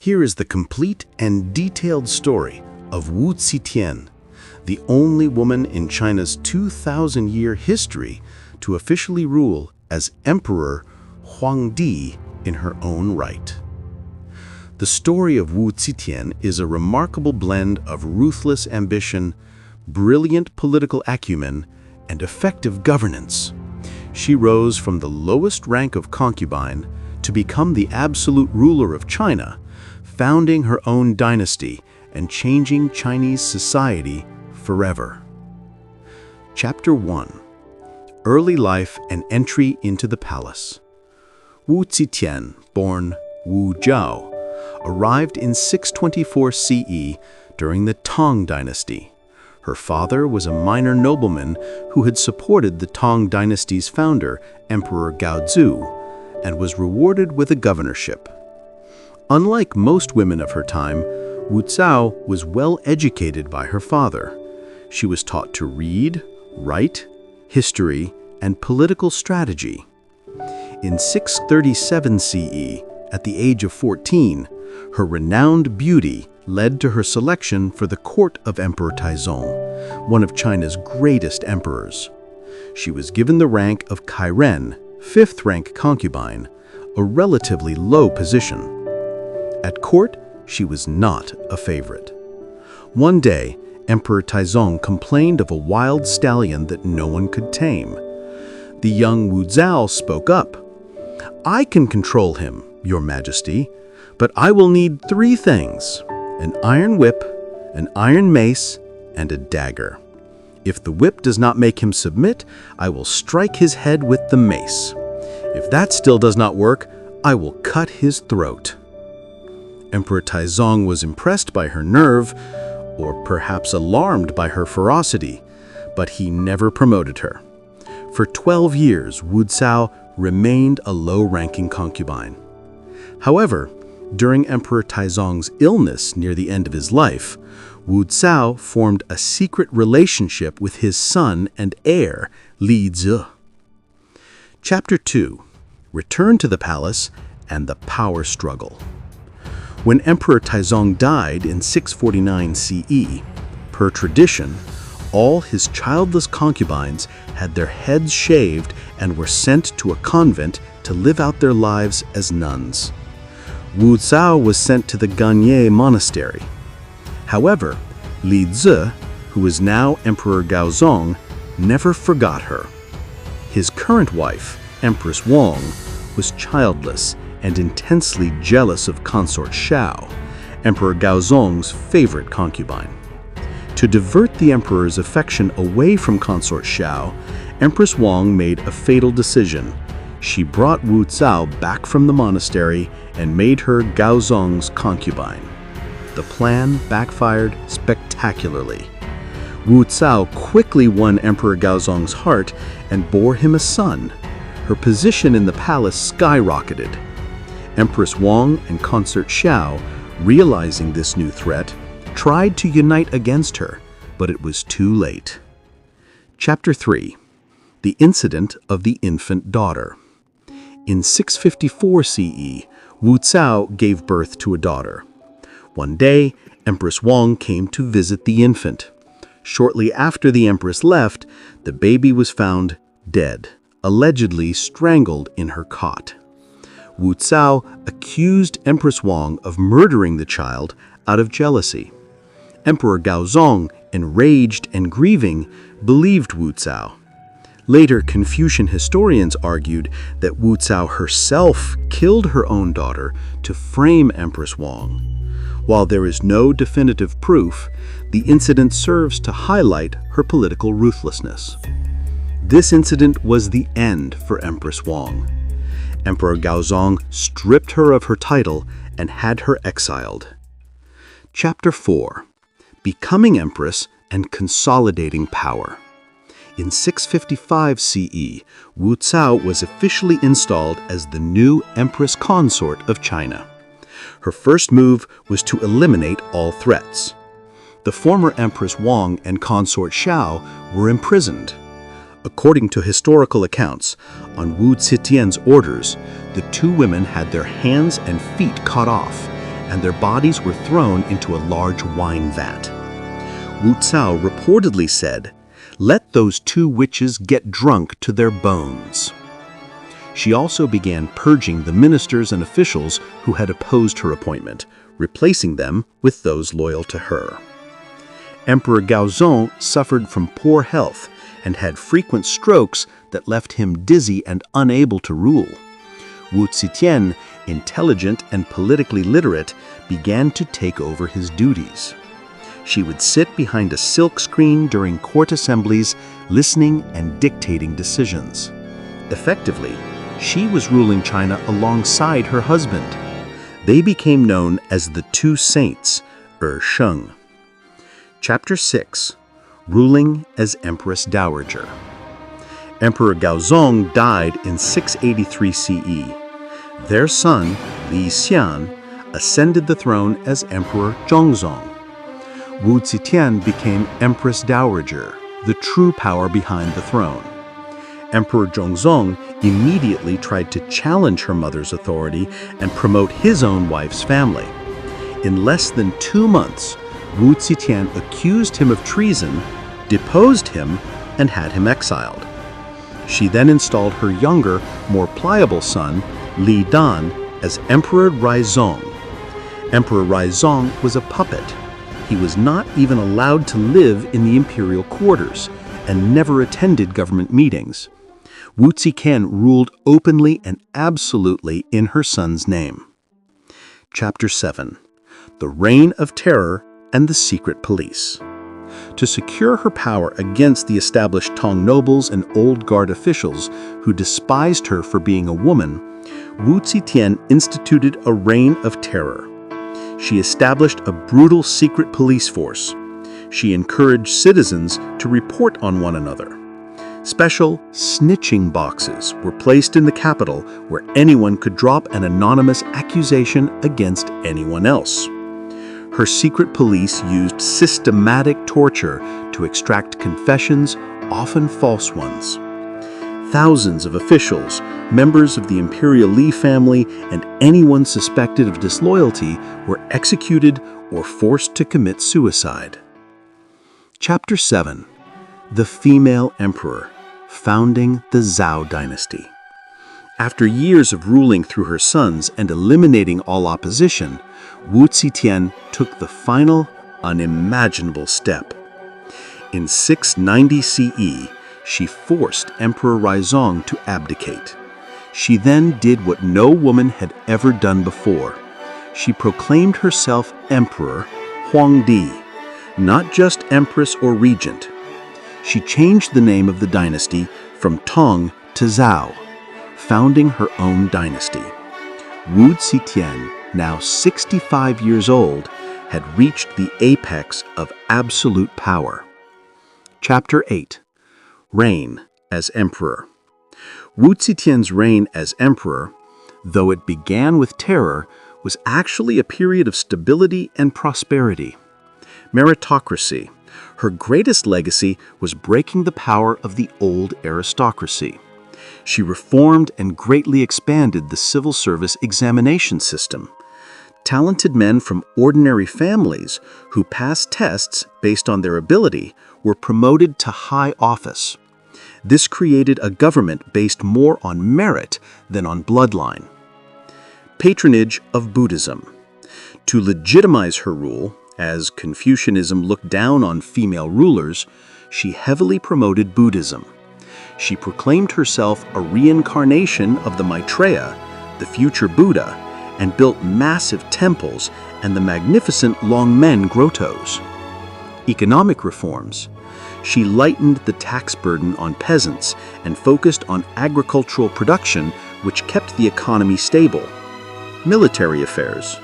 Here is the complete and detailed story of Wu Zetian, the only woman in China's 2,000-year history to officially rule as Emperor Huangdi in her own right. The story of Wu Zetian is a remarkable blend of ruthless ambition, brilliant political acumen, and effective governance. She rose from the lowest rank of concubine to become the absolute ruler of China, founding her own dynasty and changing Chinese society forever. Chapter 1. Early life and entry into the palace. Wu Zetian, born Wu Zhao, arrived in 624 CE during the Tang Dynasty. Her father was a minor nobleman who had supported the Tang Dynasty's founder, Emperor Gaozu, and was rewarded with a governorship. Unlike most women of her time, Wu Zhao was well educated by her father. She was taught to read, write, history, and political strategy. In 637 CE, at the age of 14, her renowned beauty led to her selection for the court of Emperor Taizong, one of China's greatest emperors. She was given the rank of Kairen, fifth-rank concubine, a relatively low position. At court, she was not a favorite. One day, Emperor Taizong complained of a wild stallion that no one could tame. The young Wu Zhao spoke up. "I can control him, Your Majesty, but I will need 3 things: an iron whip, an iron mace, and a dagger. If the whip does not make him submit, I will strike his head with the mace. If that still does not work, I will cut his throat." Emperor Taizong was impressed by her nerve, or perhaps alarmed by her ferocity, but he never promoted her. For 12 years, Wu Zhao remained a low-ranking concubine. However, during Emperor Taizong's illness near the end of his life, Wu Zhao formed a secret relationship with his son and heir, Li Zi. Chapter 2. Return to the palace and the power struggle. When Emperor Taizong died in 649 CE, per tradition, all his childless concubines had their heads shaved and were sent to a convent to live out their lives as nuns. Wu Zhao was sent to the Ganye monastery. However, Li Zi, who was now Emperor Gaozong, never forgot her. His current wife, Empress Wang, was childless and intensely jealous of consort Xiao, Emperor Gaozong's favorite concubine. To divert the emperor's affection away from consort Xiao, Empress Wang made a fatal decision. She brought Wu Zhao back from the monastery and made her Gaozong's concubine. The plan backfired spectacularly. Wu Zhao quickly won Emperor Gaozong's heart and bore him a son. Her position in the palace skyrocketed. Empress Wang and consort Xiao, realizing this new threat, tried to unite against her, but it was too late. Chapter 3. The Incident of the Infant Daughter. In 654 CE, Wu Zhao gave birth to a daughter. One day, Empress Wang came to visit the infant. Shortly after the empress left, the baby was found dead, allegedly strangled in her cot. Wu Zhao accused Empress Wang of murdering the child out of jealousy. Emperor Gaozong, enraged and grieving, believed Wu Zhao. Later, Confucian historians argued that Wu Zhao herself killed her own daughter to frame Empress Wang. While there is no definitive proof, the incident serves to highlight her political ruthlessness. This incident was the end for Empress Wang. Emperor Gaozong stripped her of her title and had her exiled. Chapter 4. Becoming Empress and Consolidating Power. In 655 CE, Wu Zhao was officially installed as the new Empress Consort of China. Her first move was to eliminate all threats. The former Empress Wang and consort Xiao were imprisoned. According to historical accounts, on Wu Zetian's orders, the 2 women had their hands and feet cut off, and their bodies were thrown into a large wine vat. Wu Zetian reportedly said, "Let those two witches get drunk to their bones." She also began purging the ministers and officials who had opposed her appointment, replacing them with those loyal to her. Emperor Gaozong suffered from poor health and had frequent strokes that left him dizzy and unable to rule. Wu Zetian, intelligent and politically literate, began to take over his duties. She would sit behind a silk screen during court assemblies, listening and dictating decisions. Effectively, she was ruling China alongside her husband. They became known as the Two Saints, Sheng. Chapter 6. Ruling as Empress Dowager. Emperor Gaozong died in 683 CE. Their son, Li Xian, ascended the throne as Emperor Zhongzong. Wu Zetian became Empress Dowager, the true power behind the throne. Emperor Zhongzong immediately tried to challenge her mother's authority and promote his own wife's family. In less than 2 months, Wu Zetian accused him of treason, deposed him, and had him exiled. She then installed her younger, more pliable son, Li Dan, as Emperor Raizong. Emperor Raizong was a puppet. He was not even allowed to live in the imperial quarters and never attended government meetings. Wu Zetian ruled openly and absolutely in her son's name. Chapter 7. The Reign of Terror and the Secret Police. To secure her power against the established Tang nobles and old guard officials who despised her for being a woman, Wu Zetian instituted a reign of terror. She established a brutal secret police force. She encouraged citizens to report on one another. Special snitching boxes were placed in the capital where anyone could drop an anonymous accusation against anyone else. Her secret police used systematic torture to extract confessions, often false ones. Thousands of officials, members of the imperial Li family, and anyone suspected of disloyalty were executed or forced to commit suicide. Chapter 7. The Female Emperor, founding the Zhao Dynasty. After years of ruling through her sons and eliminating all opposition, Wu Zetian took the final, unimaginable step. In 690 CE, she forced Emperor Raizong to abdicate. She then did what no woman had ever done before. She proclaimed herself Emperor Huangdi, not just Empress or Regent. She changed the name of the dynasty from Tang to Zhao, founding her own dynasty. Wu Zetian, now 65 years old, had reached the apex of absolute power. Chapter 8. Reign as Emperor. Wu Zetian's reign as emperor, though it began with terror, was actually a period of stability and prosperity. Meritocracy. Her greatest legacy was breaking the power of the old aristocracy. She reformed and greatly expanded the civil service examination system. Talented men from ordinary families who passed tests based on their ability were promoted to high office. This created a government based more on merit than on bloodline. Patronage of Buddhism. To legitimize her rule, as Confucianism looked down on female rulers, she heavily promoted Buddhism. She proclaimed herself a reincarnation of the Maitreya, the future Buddha, and built massive temples and the magnificent Longmen grottos. Economic reforms. She lightened the tax burden on peasants and focused on agricultural production, which kept the economy stable. Military affairs.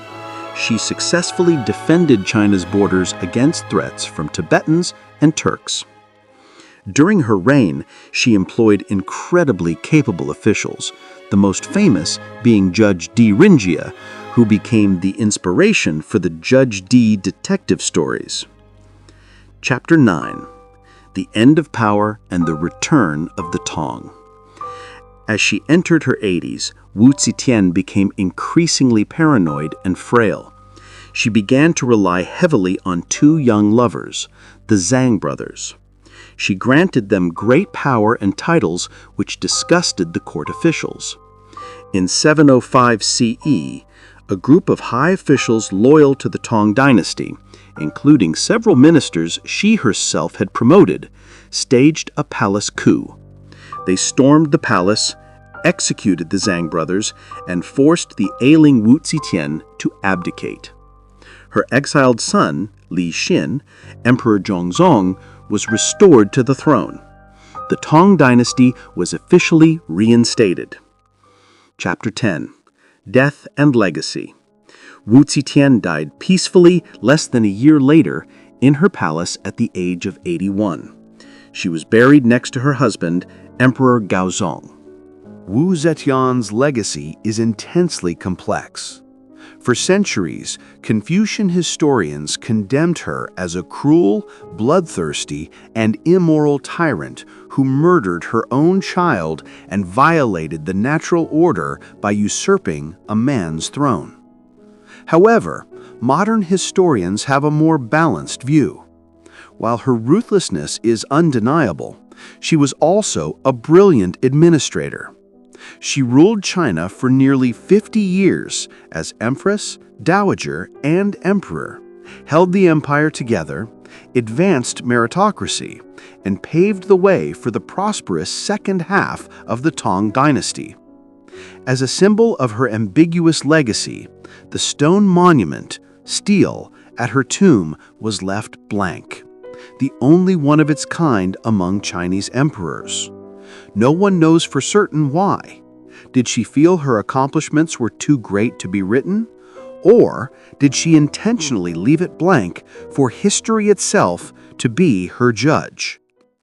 She successfully defended China's borders against threats from Tibetans and Turks. During her reign, she employed incredibly capable officials, the most famous being Judge D. Rinjia, who became the inspiration for the Judge D detective stories. Chapter 9. The End of Power and the Return of the Tang. As she entered her 80s, Wu Zetian became increasingly paranoid and frail. She began to rely heavily on two young lovers, the Zhang brothers. She granted them great power and titles which disgusted the court officials. In 705 CE, a group of high officials loyal to the Tang Dynasty, including several ministers she herself had promoted, staged a palace coup. They stormed the palace, executed the Zhang brothers, and forced the ailing Wu Zetian to abdicate. Her exiled son, Li Xin, Emperor Zhongzong, was restored to the throne. The Tang Dynasty was officially reinstated. Chapter 10. Death and Legacy. Wu Zetian died peacefully less than a year later in her palace at the age of 81. She was buried next to her husband, Emperor Gaozong. Wu Zetian's legacy is intensely complex. For centuries, Confucian historians condemned her as a cruel, bloodthirsty, and immoral tyrant who murdered her own child and violated the natural order by usurping a man's throne. However, modern historians have a more balanced view. While her ruthlessness is undeniable, she was also a brilliant administrator. She ruled China for nearly 50 years as empress, dowager, and emperor, held the empire together, advanced meritocracy, and paved the way for the prosperous second half of the Tang Dynasty. As a symbol of her ambiguous legacy, the stone monument, stele, at her tomb was left blank, the only one of its kind among Chinese emperors. No one knows for certain why. Did she feel her accomplishments were too great to be written? Or did she intentionally leave it blank for history itself to be her judge?